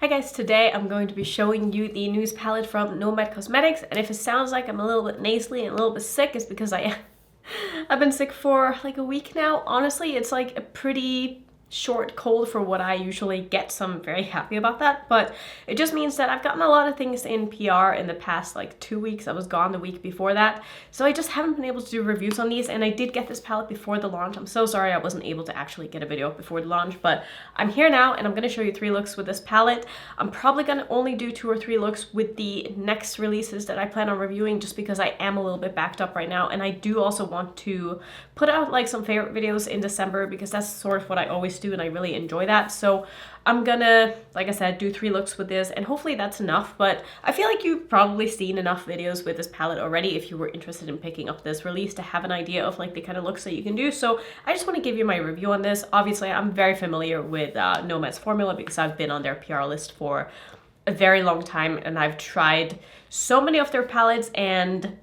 Hi guys, today I'm going to be showing you the news palette from Nomad Cosmetics, and if it sounds like I'm a little bit nasally and a little bit sick, it's because I am. I've been sick for like a week now. Honestly, it's like a pretty short cold for what I usually get, so I'm very happy about that, but it just means that I've gotten a lot of things in PR in the past like 2 weeks. I was gone the week before that, so I just haven't been able to do reviews on these, and I did get this palette before the launch. I'm so sorry I wasn't able to actually get a video up before the launch, but I'm here now and I'm going to show you 3 looks with this palette. I'm probably going to only do 2 or 3 looks with the next releases that I plan on reviewing, just because I am a little bit backed up right now, and I do also want to put out like some favorite videos in December, because that's sort of what I always do and I really enjoy that. So I'm gonna, like I said, do 3 looks with this, and hopefully that's enough. But I feel like you've probably seen enough videos with this palette already if you were interested in picking up this release to have an idea of like the kind of looks that you can do. So I just want to give you my review on this. Obviously I'm very familiar with Nomad's formula because I've been on their PR list for a very long time and I've tried so many of their palettes, and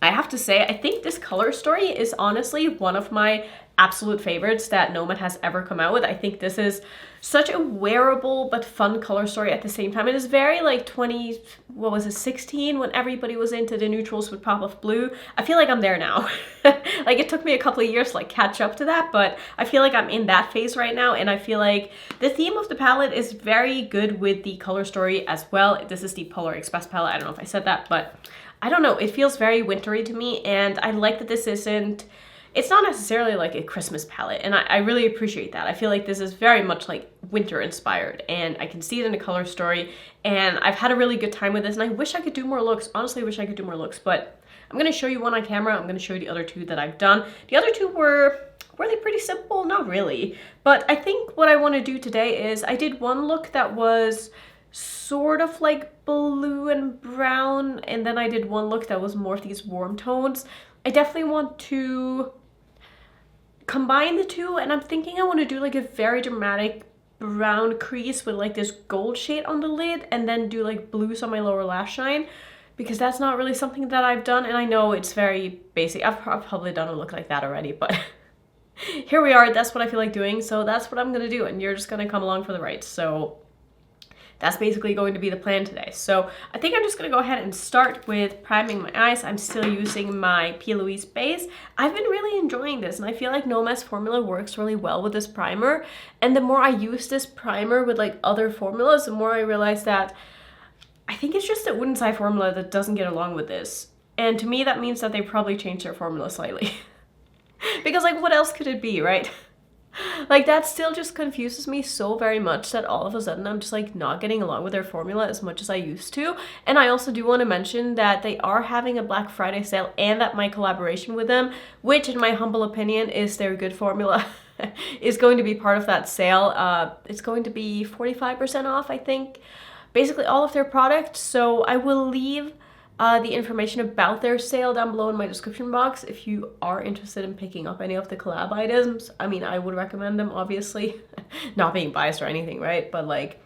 I have to say, I think this color story is honestly one of my absolute favorites that Nomad has ever come out with. I think this is such a wearable but fun color story at the same time. It is very like 16, when everybody was into the neutrals with pop of blue. I feel like I'm there now. Like it took me a couple of years to like catch up to that, but I feel like I'm in that phase right now, and I feel like the theme of the palette is very good with the color story as well. This is the Polar Express palette. I don't know if I said that, but I don't know. It feels very wintry to me, and I like that this isn't, it's not necessarily like a Christmas palette, and I really appreciate that. I feel like this is very much like winter inspired, and I can see it in the color story, and I've had a really good time with this, and I wish I could do more looks. Honestly, I wish I could do more looks, but I'm going to show you one on camera. I'm going to show you the other 2 that I've done. The other 2 were they pretty simple? Not really. But I think what I want to do today is I did one look that was sort of like blue and brown, and then I did one look that was more of these warm tones. I definitely want to combine the 2, and I'm thinking I want to do like a very dramatic brown crease with like this gold shade on the lid, and then do like blues on my lower lash line, because that's not really something that I've done, and I know it's very basic. I've probably done a look like that already, but here we are. That's what I feel like doing, so that's what I'm gonna do, and you're just gonna come along for the ride. So that's basically going to be the plan today. So I think I'm just going to go ahead and start with priming my eyes. I'm still using my P. Louise base. I've been really enjoying this, and I feel like Nomad's formula works really well with this primer. And the more I use this primer with like other formulas, the more I realize that I think it's just a wooden side formula that doesn't get along with this. And to me, that means that they probably changed their formula slightly. Because like, what else could it be, right? Like that still just confuses me so very much, that all of a sudden I'm just like not getting along with their formula as much as I used to. And I also do want to mention that they are having a Black Friday sale, and that my collaboration with them, which in my humble opinion is their good formula, is going to be part of that sale. It's going to be 45% off, I think, basically all of their products. So I will leave the information about their sale down below in my description box if you are interested in picking up any of the collab items. I mean, I would recommend them, obviously. Not being biased or anything, right? But like,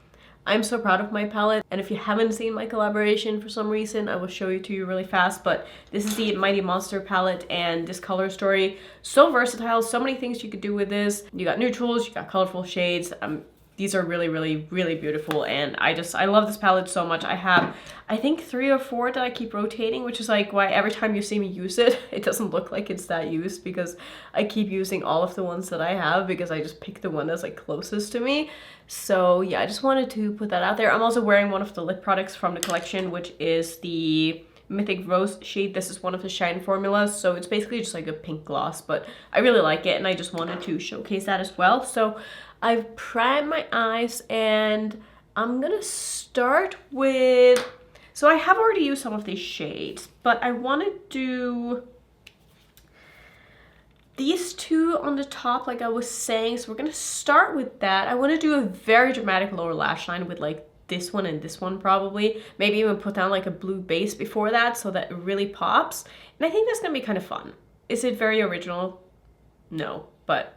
I'm so proud of my palette, and if you haven't seen my collaboration for some reason, I will show it to you really fast. But this is the Mighty Monster palette, and this color story, so versatile, so many things you could do with this. You got neutrals, you got colorful shades. These are really, really, really beautiful, and I love this palette so much. I have, I think, 3 or 4 that I keep rotating, which is like why every time you see me use it, it doesn't look like it's that used, because I keep using all of the ones that I have, because I just pick the one that's like closest to me. So yeah, I just wanted to put that out there. I'm also wearing one of the lip products from the collection, which is the Mythic Rose shade. This is one of the Shine formulas, so it's basically just like a pink gloss, but I really like it, and I just wanted to showcase that as well. So I've primed my eyes, and I'm gonna start with, so I have already used some of these shades, but I want to do these 2 on the top like I was saying. So we're gonna start with that. I want to do a very dramatic lower lash line with like this one and this one, probably. Maybe even put down like a blue base before that so that it really pops. And I think that's gonna be kind of fun. Is it very original? No, but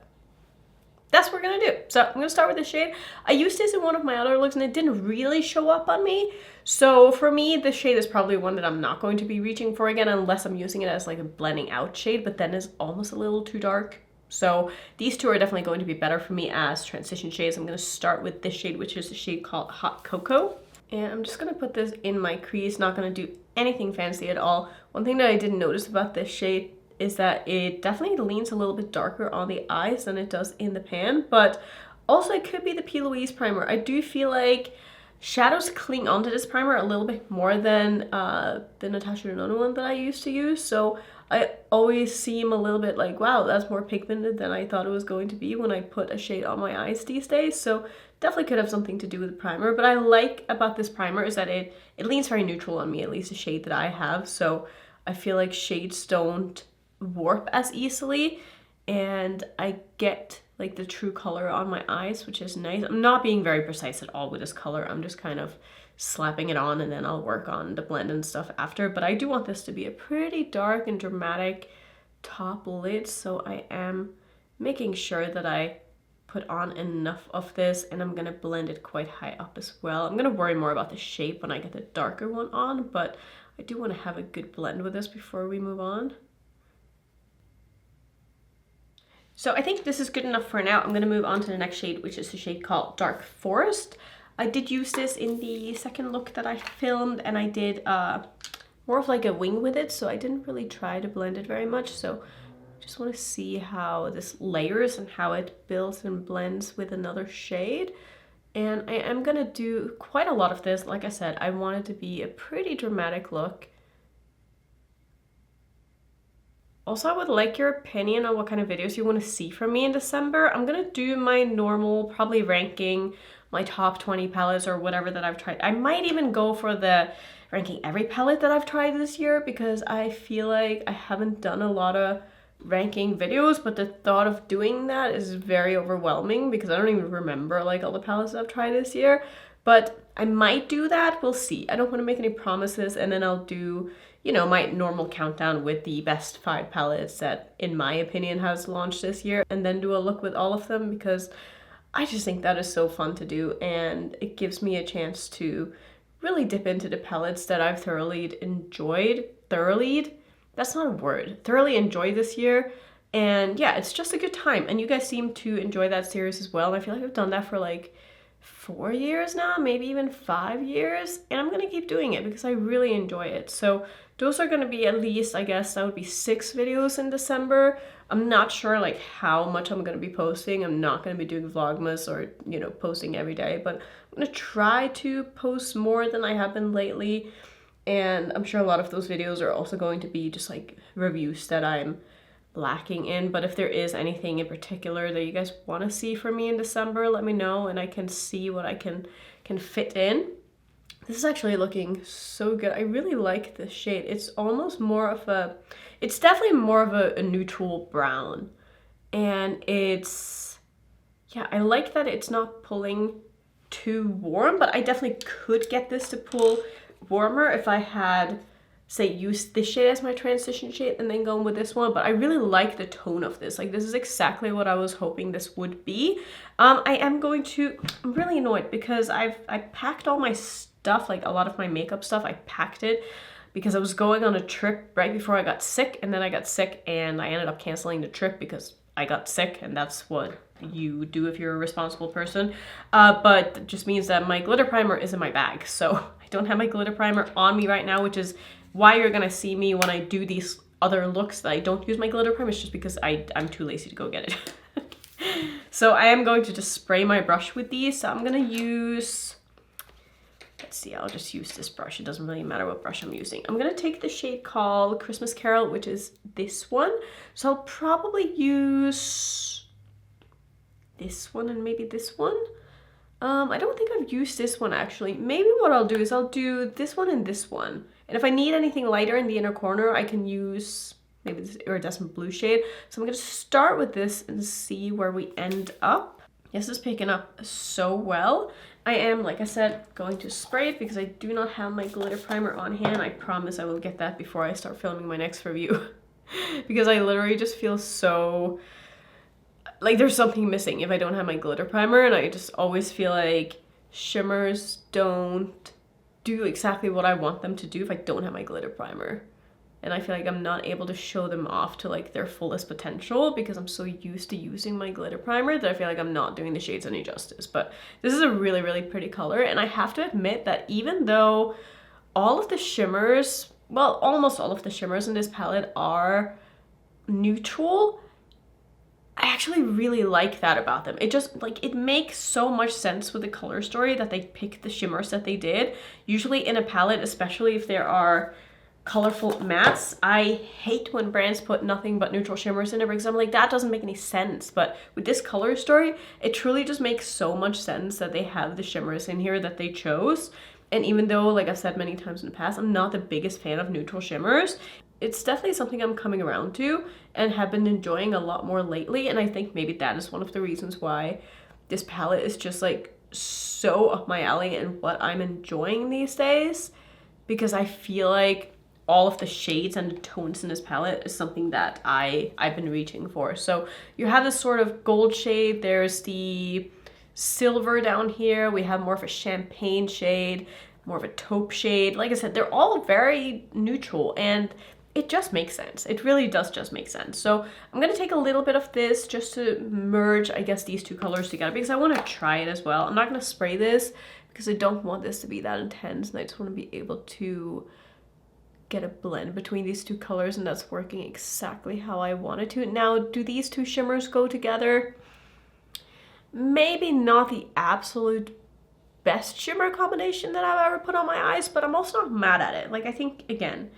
that's what we're gonna do. So I'm gonna start with this shade. I used this in one of my other looks and it didn't really show up on me. So for me, this shade is probably one that I'm not going to be reaching for again, unless I'm using it as like a blending out shade, but then it's almost a little too dark. So these two are definitely going to be better for me as transition shades. I'm going to start with this shade, which is a shade called Hot Cocoa. And I'm just going to put this in my crease, not going to do anything fancy at all. One thing that I didn't notice about this shade is that it definitely leans a little bit darker on the eyes than it does in the pan, but also it could be the P. Louise primer. I do feel like shadows cling onto this primer a little bit more than the Natasha Denona one that I used to use, so I always seem a little bit like, wow, that's more pigmented than I thought it was going to be when I put a shade on my eyes these days. So definitely could have something to do with the primer. But I like about this primer is that it leans very neutral on me, at least the shade that I have. So I feel like shades don't warp as easily, and I get like the true color on my eyes, which is nice. I'm not being very precise at all with this color. I'm just kind of slapping it on, and then I'll work on the blend and stuff after. But I do want this to be a pretty dark and dramatic top lid, so I am making sure that I put on enough of this, and I'm gonna blend it quite high up as well. I'm gonna worry more about the shape when I get the darker one on, but I do want to have a good blend with this before we move on. So I think this is good enough for now. I'm going to move on to the next shade, which is a shade called Dark Forest. I did use this in the second look that I filmed, and I did more of like a wing with it, so I didn't really try to blend it very much. So I just want to see how this layers and how it builds and blends with another shade. And I am going to do quite a lot of this. Like I said, I want it to be a pretty dramatic look. Also, I would like your opinion on what kind of videos you want to see from me in December. I'm going to do my normal, probably ranking my top 20 palettes or whatever that I've tried. I might even go for the ranking every palette that I've tried this year, because I feel like I haven't done a lot of ranking videos, but the thought of doing that is very overwhelming because I don't even remember like all the palettes that I've tried this year. But I might do that. We'll see. I don't want to make any promises, and then I'll do, you know, my normal countdown with the best 5 palettes that, in my opinion, has launched this year, and then do a look with all of them, because I just think that is so fun to do, and it gives me a chance to really dip into the palettes that I've thoroughly enjoyed. That's not a word. Thoroughly enjoyed this year. And yeah, it's just a good time. And you guys seem to enjoy that series as well. And I feel like I've done that for like 4 years now, maybe even 5 years, and I'm gonna keep doing it because I really enjoy it. So those are gonna be at least, I guess that would be 6 videos in December. I'm not sure like how much I'm gonna be posting. I'm not gonna be doing Vlogmas or, you know, posting every day, but I'm gonna try to post more than I have been lately. And I'm sure a lot of those videos are also going to be just like reviews that I'm lacking in. But if there is anything in particular that you guys want to see from me in December, let me know, and I can see what I can fit in. This is actually looking so good. I really like this shade. It's almost more of a, it's definitely more of a neutral brown, and it's, yeah, I like that it's not pulling too warm, but I definitely could get this to pull warmer if I had, say, used this shade as my transition shade and then going with this one. But I really like the tone of this. Like, this is exactly what I was hoping this would be. I'm really annoyed because I packed all my stuff, like a lot of my makeup stuff, I packed it because I was going on a trip right before I got sick, and then I got sick and I ended up canceling the trip because I got sick, and that's what you do if you're a responsible person. But it just means that my glitter primer is in my bag, so I don't have my glitter primer on me right now, which is why you're gonna see me when I do these other looks that I don't use my glitter primer. It's just because I'm too lazy to go get it. So I am going to just spray my brush with these. So I'm gonna use, let's see, I'll just use this brush. It doesn't really matter what brush I'm using. I'm gonna take the shade called Christmas Carol, which is this one. So I'll probably use this one and maybe this one. I don't think I've used this one actually. Maybe what I'll do is I'll do this one and this one. And if I need anything lighter in the inner corner, I can use maybe this iridescent blue shade. So I'm going to start with this and see where we end up. This is picking up so well. I am, like I said, going to spray it because I do not have my glitter primer on hand. I promise I will get that before I start filming my next review. Because I literally just feel so like there's something missing if I don't have my glitter primer, and I just always feel like shimmers don't do exactly what I want them to do if I don't have my glitter primer. and I feel like I'm not able to show them off to like their fullest potential because I'm so used to using my glitter primer that I feel like I'm not doing the shades any justice. But this is a really, really pretty color, and I have to admit that even though all of the shimmers, well, almost all of the shimmers in this palette are neutral, I actually really like that about them. It just, like, it makes so much sense with the color story that they picked the shimmers that they did. Usually in a palette, especially if there are colorful mattes, I hate when brands put nothing but neutral shimmers in it because I'm like, that doesn't make any sense. But with this color story, it truly just makes so much sense that they have the shimmers in here that they chose. And even though, like I've said many times in the past, I'm not the biggest fan of neutral shimmers, it's definitely something I'm coming around to and have been enjoying a lot more lately. And I think maybe that is one of the reasons why this palette is just like so up my alley and what I'm enjoying these days, because I feel like all of the shades and the tones in this palette is something that I've been reaching for. So you have this sort of gold shade, there's the silver down here, we have more of a champagne shade, more of a taupe shade. Like I said, they're all very neutral and it just makes sense. It really does just make sense. So I'm going to take a little bit of this just to merge, I guess, these two colors together because I want to try it as well. I'm not going to spray this because I don't want this to be that intense, and I just want to be able to get a blend between these two colors, and that's working exactly how I wanted to. Now, do these two shimmers go together? Maybe not the absolute best shimmer combination that I've ever put on my eyes, but I'm also not mad at it. Like, I think, again,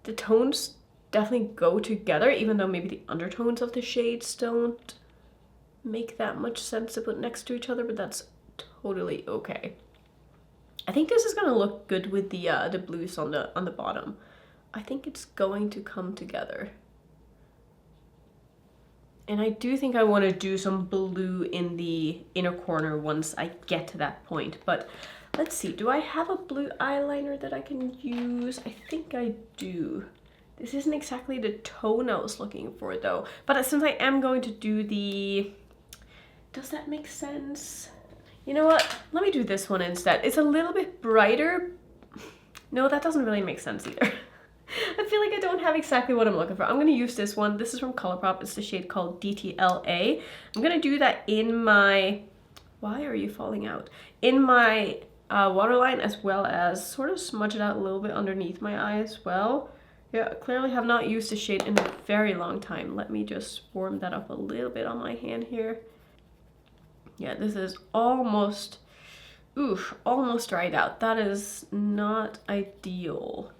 the tones definitely go together, even though maybe the undertones of the shades don't make that much sense to put next to each other, but that's totally okay. I think this is gonna look good with the blues on the bottom. I think it's going to come together. And I do think I want to do some blue in the inner corner once I get to that point. But let's see, do I have a blue eyeliner that I can use? I think I do. This isn't exactly the tone I was looking for though. But since I am going to do the... Does that make sense? You know what? Let me do this one instead. It's a little bit brighter. No, that doesn't really make sense either. I feel like I don't have exactly what I'm looking for. I'm going to use this one. This is from Colourpop. It's the shade called DTLA. I'm going to do that in my... Why are you falling out? In my waterline, as well as sort of smudge it out a little bit underneath my eye as well. Yeah, clearly have not used the shade in a very long time. Let me just warm that up a little bit on my hand here. Yeah, this is almost, almost dried out. That is not ideal.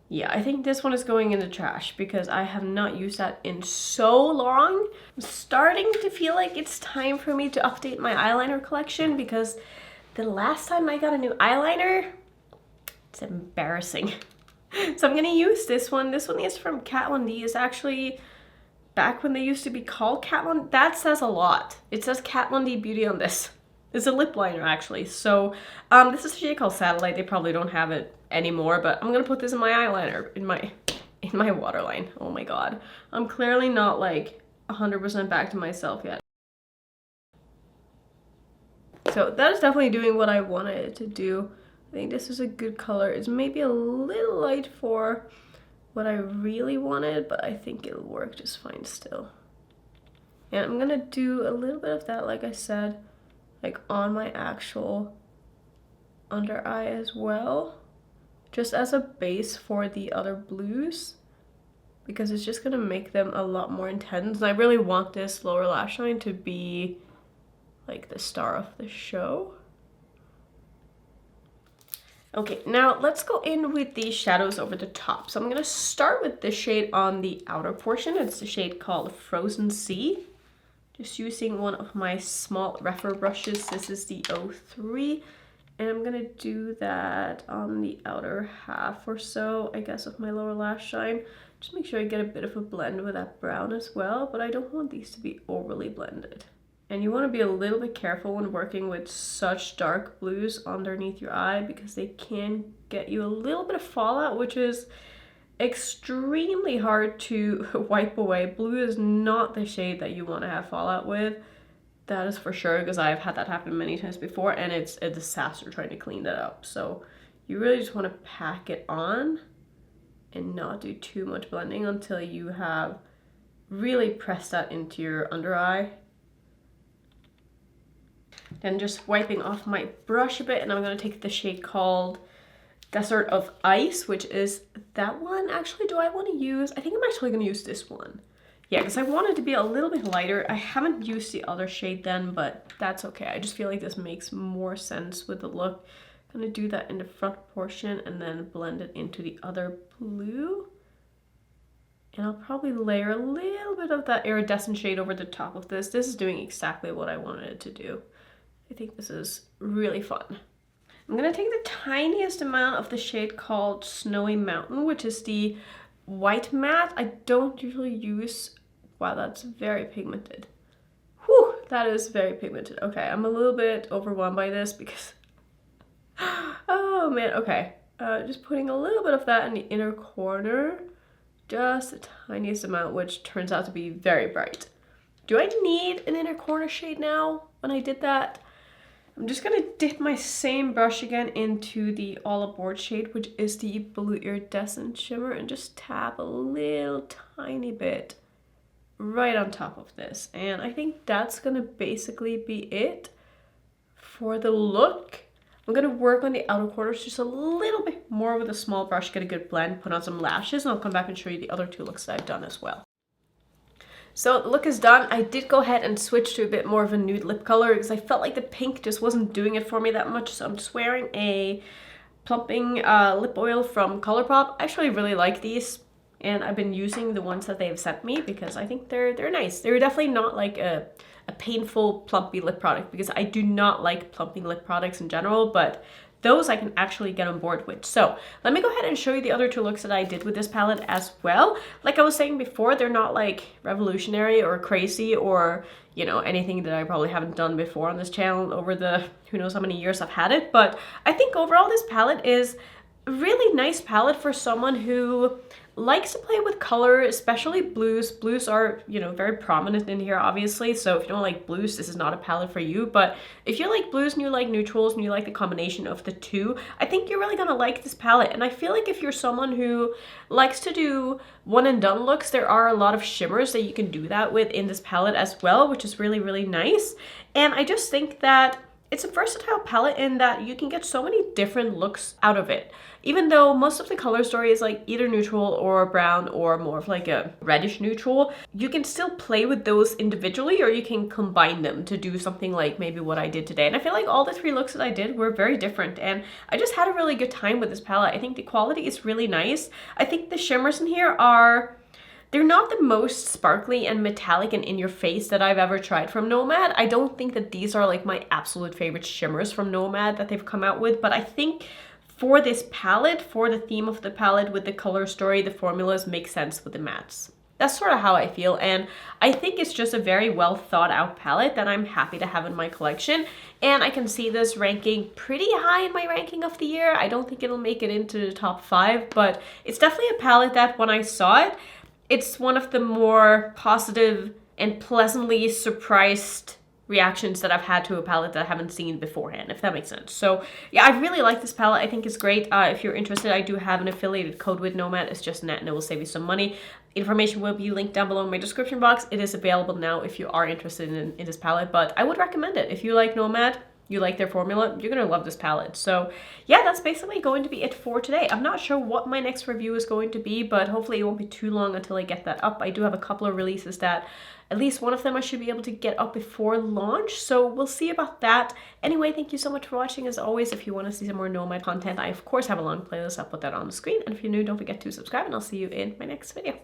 Yeah, I think this one is going in the trash because I have not used that in so long. I'm starting to feel like it's time for me to update my eyeliner collection because the last time I got a new eyeliner, it's embarrassing. So I'm gonna use this one. This one is from Kat Von D. It's actually back when they used to be called Kat Von. That says a lot. It says Kat Von D Beauty on this. It's a lip liner actually. So this is a shade called Satellite. They probably don't have it anymore, but I'm gonna put this in my eyeliner, in my waterline. Oh my god. I'm clearly not like 100% back to myself yet. So that is definitely doing what I wanted it to do. I think this is a good color. It's maybe a little light for what I really wanted, but I think it'll work just fine still. And I'm gonna do a little bit of that, like I said, like on my actual under eye as well, just as a base for the other blues, because it's just gonna make them a lot more intense. And I really want this lower lash line to be like the star of the show. Okay, now let's go in with the shadows over the top. So I'm gonna start with this shade on the outer portion. It's the shade called Frozen Sea. Just using one of my small Rephr brushes. This is the 03. And I'm gonna do that on the outer half or so, I guess, of my lower lash line. Just make sure I get a bit of a blend with that brown as well, but I don't want these to be overly blended. And you want to be a little bit careful when working with such dark blues underneath your eye because they can get you a little bit of fallout, which is extremely hard to wipe away. Blue is not the shade that you want to have fallout with. That is for sure, because I've had that happen many times before and it's a disaster trying to clean that up. So you really just want to pack it on and not do too much blending until you have really pressed that into your under eye. Then just wiping off my brush a bit, and I'm going to take the shade called Desert of Ice, which is that one. Actually, do I want to use, I think I'm actually going to use this one. Yeah, because I want it to be a little bit lighter. I haven't used the other shade then, but that's okay. I just feel like this makes more sense with the look. I'm going to do that in the front portion and then blend it into the other blue. And I'll probably layer a little bit of that iridescent shade over the top of this. This is doing exactly what I wanted it to do. I think this is really fun. I'm gonna take the tiniest amount of the shade called Snowy Mountain, which is the white matte. I don't usually use, wow, that's very pigmented. Whew, that is very pigmented. Okay, I'm a little bit overwhelmed by this because, oh man, okay. Just putting a little bit of that in the inner corner, just the tiniest amount, which turns out to be very bright. Do I need an inner corner shade now when I did that? I'm just gonna dip my same brush again into the All Aboard shade, which is the blue iridescent shimmer, and just tap a little tiny bit right on top of this. And I think that's gonna basically be it for the look. I'm gonna work on the outer corners just a little bit more with a small brush, get a good blend, put on some lashes, and I'll come back and show you the other two looks that I've done as well. So the look is done. I did go ahead and switch to a bit more of a nude lip color because I felt like the pink just wasn't doing it for me that much. So I'm just wearing a plumping lip oil from Colourpop. I actually really like these, and I've been using the ones that they've sent me because I think they're nice. They're definitely not like a painful plumpy lip product because I do not like plumping lip products in general, but those I can actually get on board with. So let me go ahead and show you the other two looks that I did with this palette as well. Like I was saying before, they're not like revolutionary or crazy or, you know, anything that I probably haven't done before on this channel over the who knows how many years I've had it. But I think overall this palette is a really nice palette for someone who likes to play with color, especially blues. Blues are, you know, very prominent in here, obviously. So if you don't like blues, this is not a palette for you. But if you like blues and you like neutrals and you like the combination of the two, I think you're really gonna like this palette. And I feel like if you're someone who likes to do one and done looks, there are a lot of shimmers that you can do that with in this palette as well, which is really, really nice. And I just think that it's a versatile palette in that you can get so many different looks out of it. Even though most of the color story is like either neutral or brown or more of like a reddish neutral, you can still play with those individually or you can combine them to do something like maybe what I did today. And I feel like all the three looks that I did were very different and I just had a really good time with this palette. I think the quality is really nice. I think the shimmers in here they're not the most sparkly and metallic and in your face that I've ever tried from Nomad. I don't think that these are like my absolute favorite shimmers from Nomad that they've come out with, but I think for this palette, for the theme of the palette with the color story, the formulas make sense with the mattes. That's sort of how I feel, and I think it's just a very well thought out palette that I'm happy to have in my collection, and I can see this ranking pretty high in my ranking of the year. I don't think it'll make it into the top 5, but it's definitely a palette that when I saw it, it's one of the more positive and pleasantly surprised reactions that I've had to a palette that I haven't seen beforehand, if that makes sense. So yeah, I really like this palette. I think it's great. If you're interested, I do have an affiliated code with Nomad. It's just Annette and it will save you some money. Information will be linked down below in my description box. It is available now if you are interested in this palette, but I would recommend it. If you like Nomad, you like their formula, you're gonna love this palette. So yeah, that's basically going to be it for today. I'm not sure what my next review is going to be, but hopefully it won't be too long until I get that up. I do have a couple of releases that at least one of them I should be able to get up before launch, so we'll see about that. Anyway, thank you so much for watching. As always, if you want to see some more Nomad content, I of course have a long playlist. I'll put that on the screen, and if you're new, don't forget to subscribe, and I'll see you in my next video.